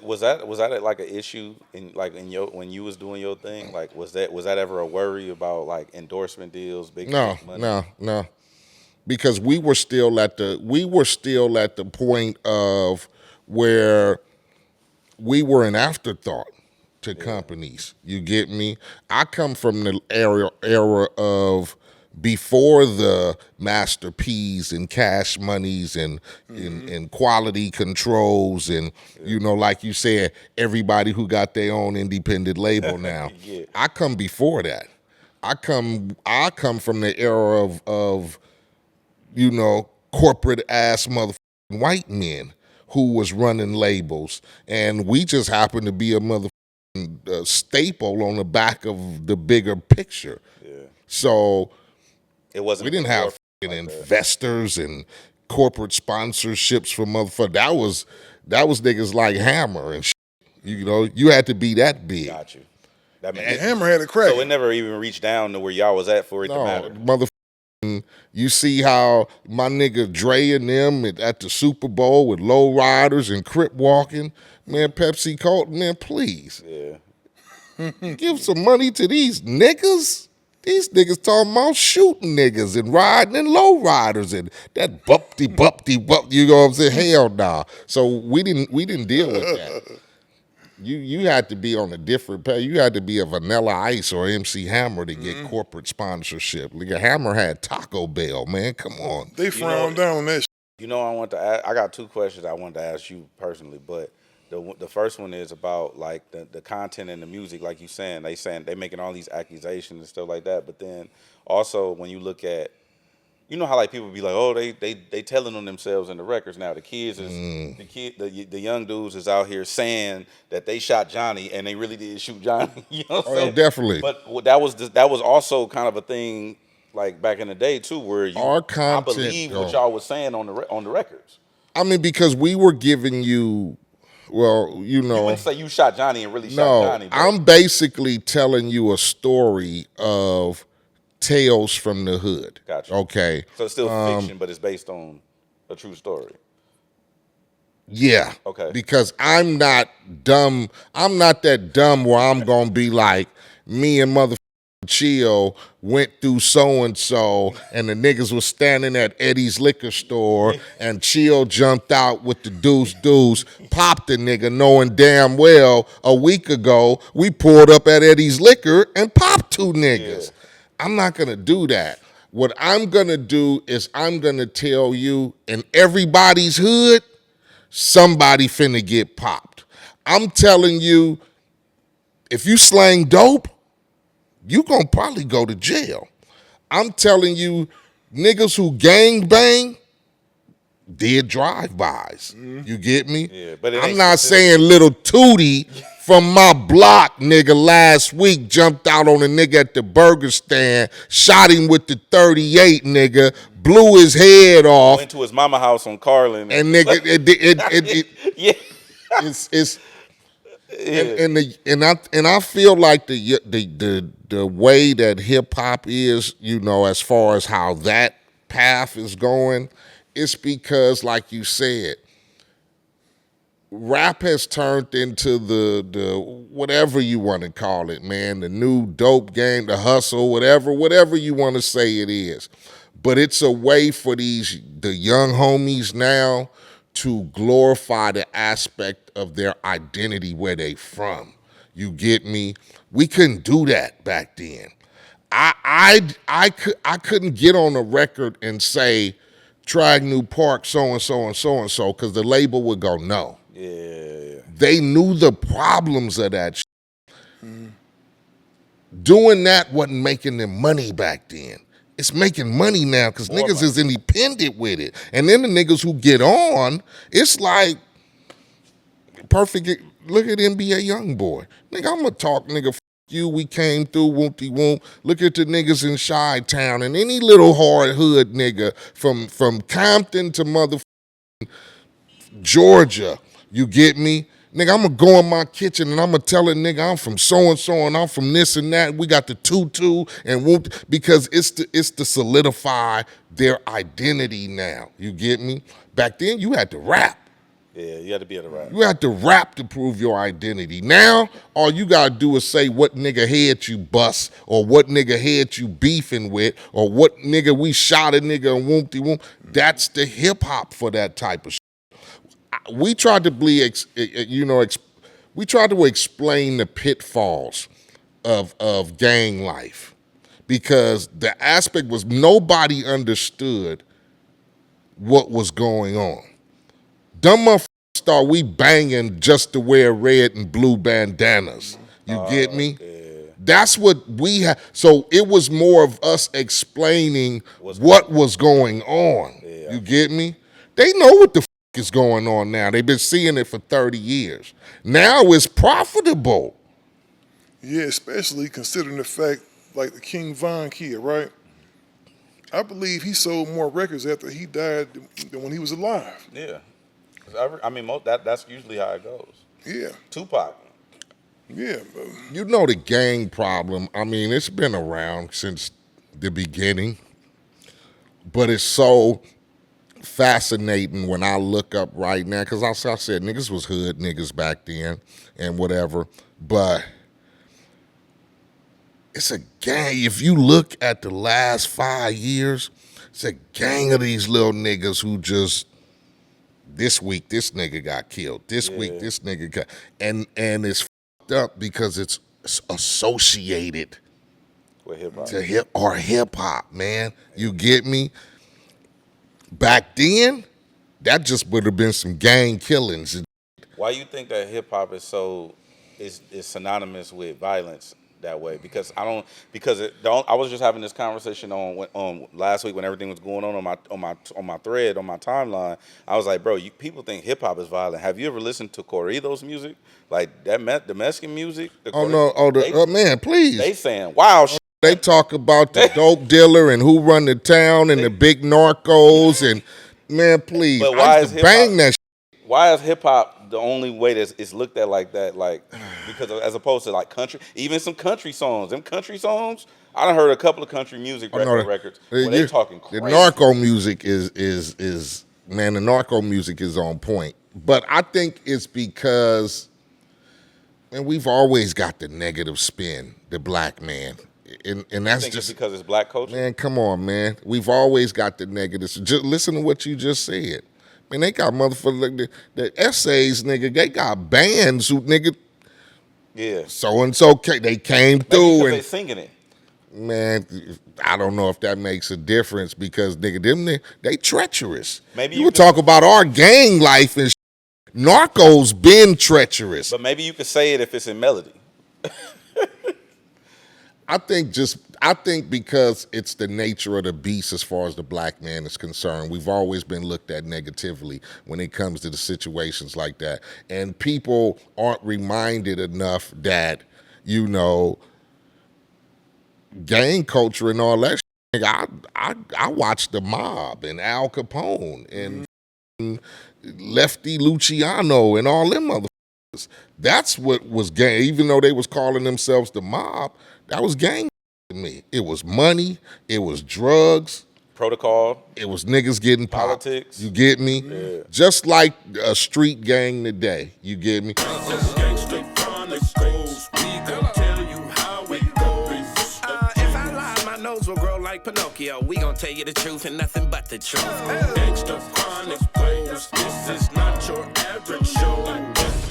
Was that like an issue in your when you was doing your thing? Like was that ever a worry about like endorsement deals, No, big money? no, no. Because we were still at the point of where we were an afterthought to Yeah, companies. You get me? I come from the era of before the master P's and cash monies and quality controls and yeah, like you said, everybody who got their own independent label now. yeah. I come before that. I come from the era of corporate ass motherfucking white men who was running labels, and we just happened to be a staple on the back of the bigger picture. Yeah. So It we wasn't didn't forefront have fucking like that. investors and corporate sponsorships for motherfuckers. That was niggas like Hammer and shit. You had to be that big. Got you. That Yeah, makes Hammer had it so it cracking. never even reached down to where y'all was at for it to No, matter. you see how my nigga Dre and them at the Super Bowl with low riders and Crip walking? Man, Pepsi Cola, man, please. Yeah. Give some money to these niggas. These niggas talking about shooting niggas and riding in low riders and that bupty, you know what I'm saying? Hell nah. So we didn't deal with that. You had to be on a different page. You had to be a Vanilla Ice or MC Hammer to get corporate sponsorship. Like Hammer had Taco Bell, man. Come on. They You know, frowned down on that. I want to ask, I got two questions I wanted to ask you personally, but the first one is about like the content and the music, like you saying they making all these accusations and stuff like that, but then also when you look at how like people be like, oh, they telling on themselves in the records now. The kids is the young dudes is out here saying that they shot Johnny and they really did shoot Johnny. You know what I'm Oh, saying? definitely. But that was also kind of a thing like back in the day too, where Our I content, believe what y'all was saying on the records. I mean, because we were giving you, well, You wouldn't say you shot Johnny and really shot no, Johnny, but I'm basically telling you a story of tales from the hood. gotcha. Okay. So it's still fiction, but it's based on a true story. Yeah. Okay. Because I'm not dumb. I'm not that dumb where I'm going to be like, me and mother Chill went through so and so, and the niggas was standing at Eddie's liquor store, and Chill jumped out with the deuce, popped the nigga, knowing damn well a week ago we pulled up at Eddie's liquor and popped two niggas. I'm not gonna do that. What I'm gonna do is I'm gonna tell you in everybody's hood, somebody finna get popped. I'm telling you, if you slang dope, you gonna probably go to jail. I'm telling you, niggas who gang bang did drive-bys. You get me? Yeah, but it I'm ain't not specific. saying little Tootie from my block, nigga, last week jumped out on a nigga at the burger stand, shot him with the 38, nigga, blew his head off, Went to his mama house on Carlin and nigga, yeah. it's Yeah. and I feel like the way that hip hop is, as far as how that path is going, it's because, like you said, rap has turned into the whatever you want to call it, man, the new dope game, the hustle, whatever you want to say it is. But it's a way for the young homies now to glorify the aspect of their identity where they from. You get me? We couldn't do that back then. I couldn't get on a record and say Drag New Park so and so and so and so because the label would go no. Yeah. They knew the problems of that. Doing that wasn't making them money back then. It's making money now because More niggas money. is independent with it. And then the niggas who get on, it's like perfect. Look at NBA Youngboy. Nigga, I'm going to talk, nigga, you, we came through, whoopty whoop. Look at the niggas in Chi-Town and any little hard hood nigga from Compton to motherfucking Georgia. You get me? Nigga, I'm gonna go in my kitchen and I'm gonna tell a nigga I'm from so and so and I'm from this and that. We got the tutu and whoop because it's to solidify their identity now. You get me? Back then you had to rap. Yeah, you had to be able to rap. You had to rap to prove your identity. Now, all you gotta do is say what nigga head you bust, or what nigga head you beefing with, or what nigga we shot a nigga and whoop-de-whoop. That's the hip hop for that type of shit. We tried to we tried to explain the pitfalls of gang life, because the aspect was nobody understood what was going on. Dumb motherfuckers thought we banging just to wear red and blue bandanas. You get me? Yeah. That's what we had. So it was more of us explaining what was going on. Yeah. You get me? They know what the is going on now. They've been seeing it for 30 years. Now it's profitable. Yeah, especially considering the fact, like the King Von kid, right? I believe he sold more records after he died than when he was alive. Yeah. I mean, that's usually how it goes. Yeah. Tupac. Yeah. You know the gang problem, I mean, it's been around since the beginning, but it's so fascinating when I look up right now, because I said niggas was hood niggas back then and whatever, but it's a gang. If you look at the last 5 years, it's a gang of these little niggas who just, this week this nigga got killed, this week this nigga got, and it's fucked up because it's associated With hip-hop. to hip hop, man. You get me? Back then, that just would have been some gang killings. Why you think that hip-hop is synonymous with violence that way? Because I was just having this conversation on last week when everything was going on my thread, on my timeline. I was like, bro, people think hip hop is violent. Have you ever listened to Corridos music? Like that the Mexican music? Man, please. They saying wow shit. They talk about the dope dealer and who run the town and the big narcos and, man, please. But why is bang that shit. Why is hip hop the only way that it's looked at like that? Like, because as opposed to like country, even some country songs. Them country songs, I done heard a couple of country music records where they talking crazy. The narco music is man, the narco music is on point. But I think it's because, man, we've always got the negative spin, the black man. And that's just because it's black culture. Man, come on, man. We've always got the negatives. Just listen to what you just said. Man, they got motherfuckers like the essays, nigga. They got bands who, nigga. Yeah. So and so they came through and they singing it. Man, I don't know if that makes a difference because nigga, they treacherous. Maybe you would talk about our gang life and narcos been treacherous. But maybe you could say it if it's in melody. I think because it's the nature of the beast as far as the black man is concerned. We've always been looked at negatively when it comes to the situations like that. And people aren't reminded enough that, you know, gang culture and all that shit. I watched The Mob and Al Capone and Lefty Luciano and all them motherfuckers. That's what was gang. Even though they was calling themselves the mob, that was gang to me. It was money. It was drugs. Protocol. It was niggas getting popped. Politics. You get me? Yeah. Just like a street gang today. You get me? Will grow like Pinocchio. We gon' tell you the truth and nothing but the truth. Gangsta Chronicles, this is not your average show.